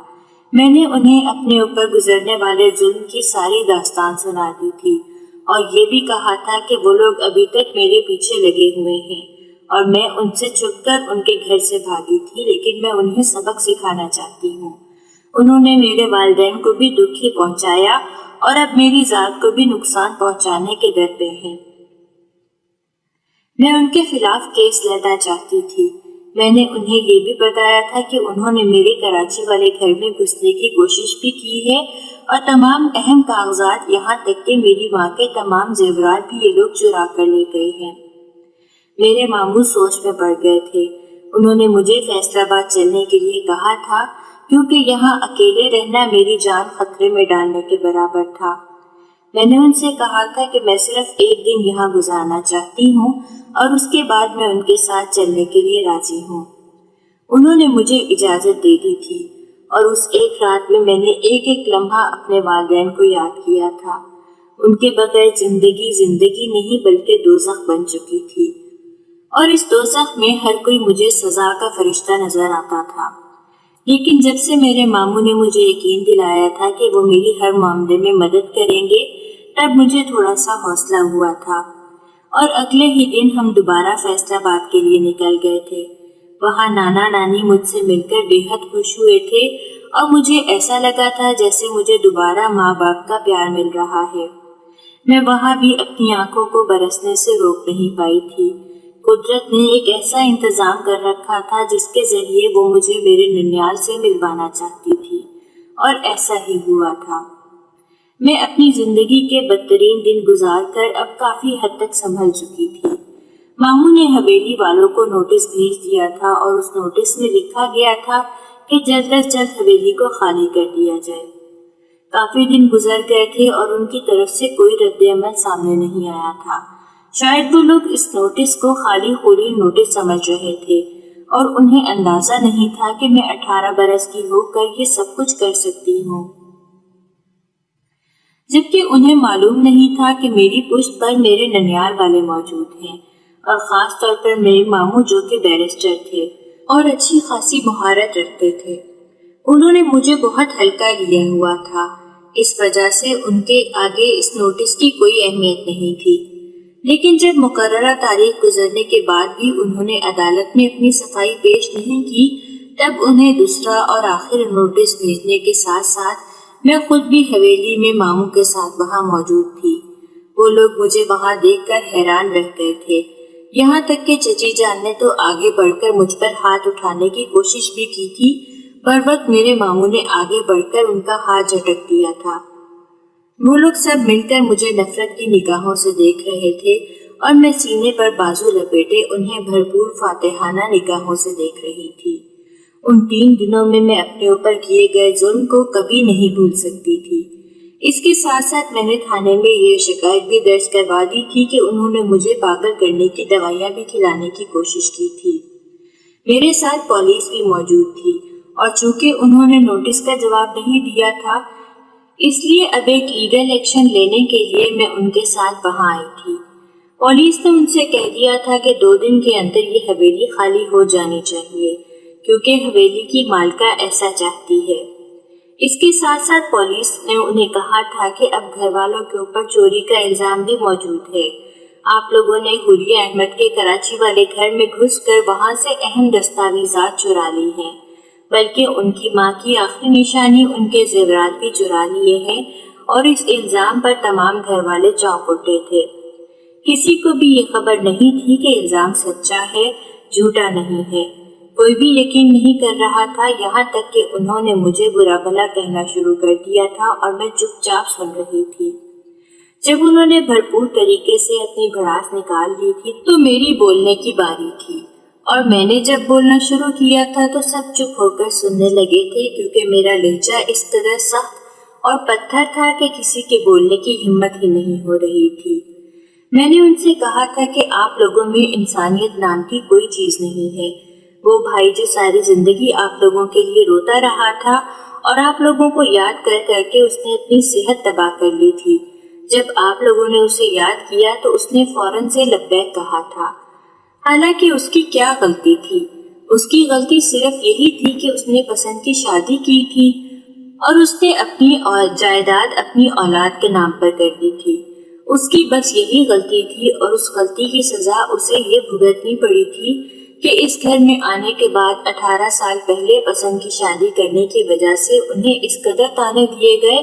S1: میں نے انہیں اپنے اوپر گزرنے والے ظلم کی ساری داستان سنا دی تھی، اور یہ بھی کہا تھا کہ وہ لوگ ابھی تک میرے پیچھے لگے ہوئے ہیں، اور میں ان سے چھپ کر ان کے گھر سے بھاگی تھی، لیکن میں انہیں سبق سکھانا چاہتی ہوں۔ انہوں نے میرے والدین کو بھی دکھ ہی پہنچایا، اور اب میری ذات کو بھی نقصان پہنچانے کے در پہ ہیں۔ میں ان کے خلاف کیس لڑنا چاہتی تھی۔ میں نے انہیں یہ بھی بتایا تھا کہ انہوں نے میرے کراچی والے گھر میں گھسنے کی کوشش بھی کی ہے، اور تمام اہم کاغذات، یہاں تک کہ میری ماں کے تمام زیورات بھی یہ لوگ چرا کر لے گئے ہیں۔ میرے ماموں سوچ میں پڑ گئے تھے۔ انہوں نے مجھے فیصل آباد چلنے کے لیے کہا تھا، کیونکہ یہاں اکیلے رہنا میری جان خطرے میں ڈالنے کے برابر تھا۔ میں نے ان سے کہا تھا کہ میں صرف ایک دن یہاں گزارنا چاہتی ہوں، اور اس کے بعد میں ان کے ساتھ چلنے کے لیے راضی ہوں۔ انہوں نے مجھے اجازت دے دی تھی، اور اس ایک رات میں نے ایک ایک لمحہ اپنے والدین کو یاد کیا تھا۔ ان کے بغیر زندگی زندگی نہیں بلکہ دوزخ بن چکی تھی، اور اس دوزخ میں ہر کوئی مجھے سزا کا فرشتہ نظر آتا تھا۔ لیکن جب سے میرے ماموں نے مجھے یقین دلایا تھا کہ وہ میری ہر معاملے میں مدد کریں گے، تب مجھے تھوڑا سا حوصلہ ہوا تھا، اور اگلے ہی دن ہم دوبارہ فیصل آباد کے لیے نکل گئے تھے۔ وہاں نانا نانی مجھ سے مل کر بے حد خوش ہوئے تھے، اور مجھے ایسا لگا تھا جیسے مجھے دوبارہ ماں باپ کا پیار مل رہا ہے۔ میں وہاں بھی اپنی آنکھوں کو برسنے سے روک نہیں پائی تھی۔ قدرت نے ایک ایسا انتظام کر رکھا تھا جس کے ذریعے وہ مجھے میرے ننیال سے ملوانا چاہتی تھی، اور ایسا ہی ہوا تھا۔ میں اپنی زندگی کے بدترین دن گزار کر اب کافی حد تک سنبھل چکی تھی۔ ماموں نے حویلی والوں کو نوٹس بھیج دیا تھا، اور اس نوٹس میں لکھا گیا تھا کہ جلد از جلد حویلی کو خالی کر دیا جائے۔ کافی دن گزر گئے تھے اور ان کی طرف سے کوئی رد عمل سامنے نہیں آیا تھا۔ شاید وہ لوگ اس نوٹس کو خالی خوری نوٹس سمجھ رہے تھے، اور انہیں اندازہ نہیں تھا کہ میں 18 برس کی ہو کر یہ سب کچھ کر سکتی ہوں، جبکہ انہیں معلوم نہیں تھا کہ میری پشت پر میرے ننیال والے موجود ہیں، اور خاص طور پر میرے ماموں جو کہ بیرسٹر تھے اور اچھی خاصی مہارت رکھتے تھے۔ انہوں نے مجھے بہت ہلکا لیا ہوا تھا، اس وجہ سے ان کے آگے اس نوٹس کی کوئی اہمیت نہیں تھی۔ لیکن جب مقررہ تاریخ گزرنے کے بعد بھی انہوں نے عدالت میں اپنی صفائی پیش نہیں کی، تب انہیں دوسرا اور آخر نوٹس بھیجنے کے ساتھ ساتھ میں خود بھی حویلی میں ماموں کے ساتھ وہاں موجود تھی۔ وہ لوگ مجھے وہاں دیکھ کر حیران رہ گئے تھے، یہاں تک کہ چچی جان نے تو آگے بڑھ کر مجھ پر ہاتھ اٹھانے کی کوشش بھی کی تھی، پر وقت میرے ماموں نے آگے بڑھ کر ان کا ہاتھ جھٹک دیا تھا۔ وہ لوگ سب مل کر مجھے نفرت کی نگاہوں سے دیکھ رہے تھے، اور میں سینے پر بازو لپیٹے انہیں بھرپور فاتحانہ نگاہوں سے دیکھ رہی تھی۔ ان 3 دنوں میں اپنے اوپر کیے گئے ظلم کو کبھی نہیں بھول سکتی تھی۔ اس کے ساتھ ساتھ میں نے تھانے میں یہ شکایت بھی درج کروا دی تھی کہ انہوں نے مجھے پاگل کرنے کی دوائیاں بھی کھلانے کی کوشش کی تھی۔ میرے ساتھ پولیس بھی موجود تھی، اور چونکہ انہوں نے نوٹس کا جواب نہیں دیا تھا، اس لیے اب ایک لیگل ایکشن لینے کے لیے میں ان کے ساتھ وہاں آئی تھی۔ پولیس نے ان سے کہہ دیا تھا کہ 2 دن کے اندر یہ حویلی خالی ہو جانی چاہیے، کیونکہ حویلی کی مالکہ ایسا چاہتی ہے۔ اس کے ساتھ ساتھ پولیس نے انہیں کہا تھا کہ اب گھر والوں کے اوپر چوری کا الزام بھی موجود ہے۔ آپ لوگوں نے حلیہ احمد کے کراچی والے گھر میں گھس کر وہاں سے اہم دستاویزات چرا لی ہیں، بلکہ ان کی ماں کی آخری نشانی ان کے زیورات بھی چرا لیے ہیں، اور اس الزام پر تمام گھر والے چونک اٹھے تھے۔ کسی کو بھی یہ خبر نہیں تھی کہ الزام سچا ہے، جھوٹا نہیں ہے۔ کوئی بھی یقین نہیں کر رہا تھا، یہاں تک کہ انہوں نے مجھے برا بھلا کہنا شروع کر دیا تھا اور میں چپ چاپ سن رہی تھی۔ جب انہوں نے بھرپور طریقے سے اپنی بھڑاس نکال لی تھی تو میری بولنے کی باری تھی، اور میں نے جب بولنا شروع کیا تھا تو سب چپ ہو کر سننے لگے تھے، کیونکہ میرا لہجہ اس قدر سخت اور پتھر تھا کہ کسی کے بولنے کی ہمت ہی نہیں ہو رہی تھی۔ میں نے ان سے کہا تھا کہ آپ لوگوں میں انسانیت نام کی کوئی چیز نہیں ہے۔ وہ بھائی جو ساری زندگی آپ لوگوں کے لیے روتا رہا تھا اور آپ لوگوں کو یاد کر کر کے اس نے اپنی صحت تباہ کر لی تھی، جب آپ لوگوں نے اسے یاد کیا تو اس نے فوراً سے لبیک کہا تھا۔ حالانکہ اس کی کیا غلطی تھی؟ اس کی غلطی صرف یہی تھی کہ اس نے پسند کی شادی کی تھی اور اس نے اپنی جائیداد اپنی اولاد کے نام پر کر دی تھی۔ اس کی بس یہی غلطی تھی، اور اس غلطی کی سزا اسے یہ بھگتنی پڑی تھی کہ اس گھر میں آنے کے بعد 18 سال پہلے پسند کی شادی کرنے کی وجہ سے انہیں اس قدر تانے دیے گئے،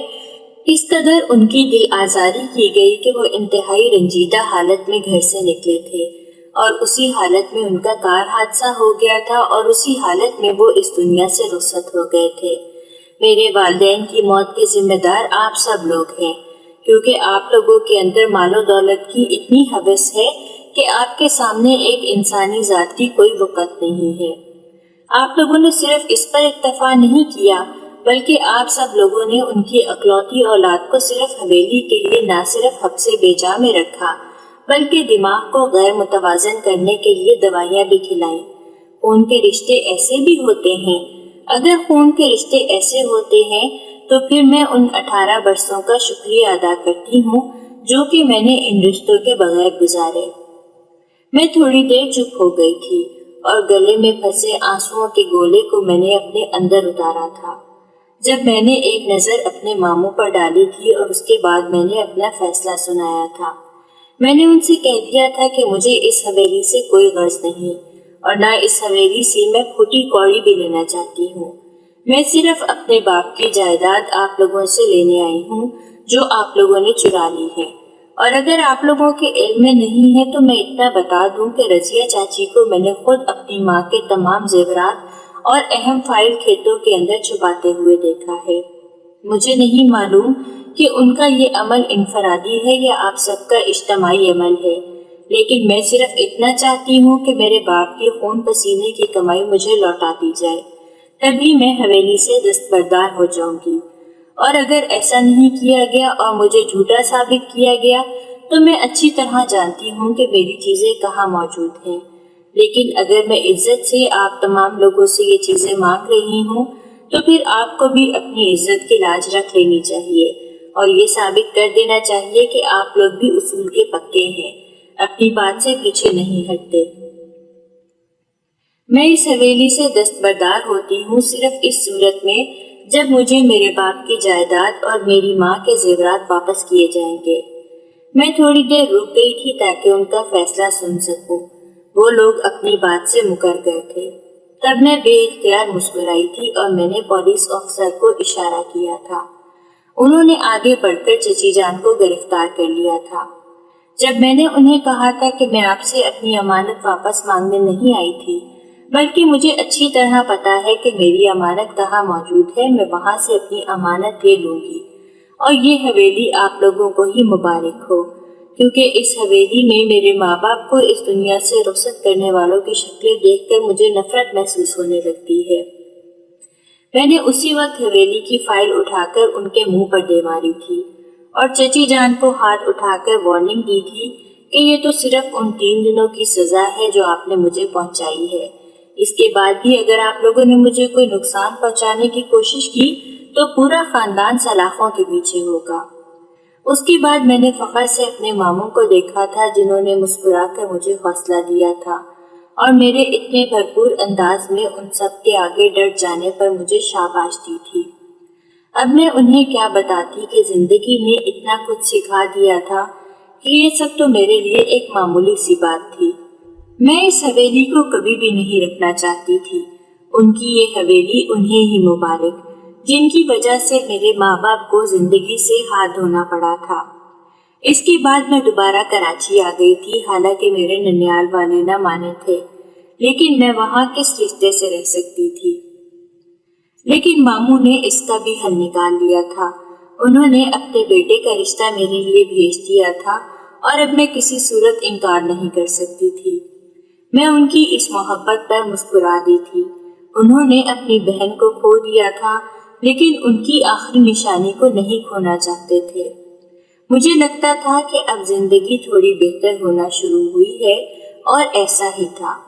S1: اس قدر ان کی دل آزاری کی گئی کہ وہ انتہائی رنجیدہ حالت میں گھر سے نکلے تھے، اور اسی حالت میں ان کا کار حادثہ ہو گیا تھا، اور اسی حالت میں وہ اس دنیا سے رخصت ہو گئے تھے۔ میرے والدین کی موت کے ذمہ دار آپ سب لوگ ہیں، کیونکہ آپ لوگوں کے اندر مال و دولت کی اتنی ہوس ہے کہ آپ کے سامنے ایک انسانی ذات کی کوئی وقت نہیں ہے۔ آپ لوگوں نے صرف اس پر اکتفا نہیں کیا، بلکہ آپ سب لوگوں نے ان کی اکلوتی اولاد کو صرف حویلی کے لیے نہ صرف حبس بیجا میں رکھا، بلکہ دماغ کو غیر متوازن کرنے کے لیے دوائیاں بھی کھلائیں۔ خون کے رشتے ایسے بھی ہوتے ہیں۔ اگر خون کے رشتے ایسے ہوتے ہیں تو پھر میں ان 18 برسوں کا شکریہ ادا کرتی ہوں جو کہ میں نے ان رشتوں کے بغیر گزارے۔ میں تھوڑی دیر چپ ہو گئی تھی، اور گلے میں پھنسے آنسوؤں کے گولے کو میں نے اپنے اندر اتارا تھا۔ جب میں نے ایک نظر اپنے ماموں پر ڈالی تھی اور اس کے بعد میں نے اپنا فیصلہ سنایا تھا، میں نے ان سے کہہ دیا تھا کہ مجھے اس حویلی سے کوئی غرض نہیں، اور نہ اس حویلی سے میں پھوٹی کوڑی بھی لینا چاہتی ہوں۔ میں صرف اپنے باپ کی جائیداد آپ لوگوں سے لینے آئی ہوں جو آپ لوگوں نے چرا لی ہے، اور اگر آپ لوگوں کے علم میں نہیں ہے تو میں اتنا بتا دوں کہ رضیہ چاچی کو میں نے خود اپنی ماں کے تمام زیورات اور اہم فائل کھیتوں کے اندر چھپاتے ہوئے دیکھا ہے۔ مجھے نہیں معلوم کہ ان کا یہ عمل انفرادی ہے یا آپ سب کا اجتماعی عمل ہے، لیکن میں صرف اتنا چاہتی ہوں کہ میرے باپ کی خون پسینے کی کمائی مجھے لوٹا دی جائے، تبھی میں حویلی سے دستبردار ہو جاؤں گی۔ اور اگر ایسا نہیں کیا گیا اور مجھے جھوٹا ثابت کیا گیا تو میں اچھی طرح جانتی ہوں کہ میری چیزیں کہاں موجود ہیں، لیکن اگر میں عزت سے آپ تمام لوگوں سے یہ چیزیں مانگ رہی ہوں تو پھر آپ کو بھی اپنی عزت کی لاج رکھ لینی چاہیے، اور یہ ثابت کر دینا چاہیے کہ آپ لوگ بھی اصول کے پکے ہیں، اپنی بات سے پیچھے نہیں ہٹتے۔ میں اس حویلی سے دستبردار ہوتی ہوں صرف اس صورت میں جب مجھے میرے باپ کی جائیداد اور میری ماں کے زیورات واپس کیے جائیں گے۔ میں تھوڑی دیر رک گئی تھی تاکہ ان کا فیصلہ سن سکوں۔ وہ لوگ اپنی بات سے مکر گئے تھے۔ تب میں بے اختیار مسکرائی تھی اور میں نے پولیس افسر کو اشارہ کیا تھا۔ انہوں نے آگے بڑھ کر چچی جان کو گرفتار کر لیا تھا۔ جب میں نے انہیں کہا تھا کہ میں آپ سے اپنی امانت واپس مانگنے نہیں آئی تھی، بلکہ مجھے اچھی طرح پتا ہے کہ میری امانت کہاں موجود ہے، میں وہاں سے اپنی امانت لے لوں گی، اور یہ حویلی آپ لوگوں کو ہی مبارک ہو، کیونکہ اس حویلی میں میرے ماں باپ کو اس دنیا سے رخصت کرنے والوں کی شکلیں دیکھ کر مجھے نفرت محسوس ہونے لگتی ہے۔ میں نے اسی وقت حویلی کی فائل اٹھا کر ان کے منہ پر دے ماری تھی اور چچی جان کو ہاتھ اٹھا کر وارننگ دی تھی کہ یہ تو صرف ان 3 دنوں کی سزا ہے جو آپ نے مجھے پہنچائی ہے، اس کے بعد بھی اگر آپ لوگوں نے مجھے کوئی نقصان پہنچانے کی کوشش کی تو پورا خاندان سلاخوں کے پیچھے ہوگا۔ اس کے بعد میں نے فخر سے اپنے ماموں کو دیکھا تھا جنہوں نے مسکرا کر مجھے حوصلہ دیا تھا، اور میرے اتنے بھرپور انداز میں ان سب کے آگے ڈٹ جانے پر مجھے شاباش دی تھی۔ اب میں انہیں کیا بتاتی کہ زندگی نے اتنا کچھ سکھا دیا تھا کہ یہ سب تو میرے لیے ایک معمولی سی بات تھی۔ میں اس حویلی کو کبھی بھی نہیں رکھنا چاہتی تھی۔ ان کی یہ حویلی انہیں ہی مبارک، جن کی وجہ سے میرے ماں باپ کو زندگی سے ہاتھ دھونا پڑا تھا۔ اس کے بعد میں دوبارہ کراچی آ گئی تھی، حالانکہ میرے ننیال والے نہ مانے تھے، لیکن میں وہاں کس رشتے سے رہ سکتی تھی۔ لیکن ماموں نے اس کا بھی حل نکال لیا تھا۔ انہوں نے اپنے بیٹے کا رشتہ میرے لیے بھیج دیا تھا اور اب میں کسی صورت انکار نہیں کر سکتی تھی۔ میں ان کی اس محبت پر مسکرا دی تھی۔ انہوں نے اپنی بہن کو کھو دیا تھا، لیکن ان کی آخری نشانی کو نہیں کھونا چاہتے تھے۔ مجھے لگتا تھا کہ اب زندگی تھوڑی بہتر ہونا شروع ہوئی ہے، اور ایسا ہی تھا۔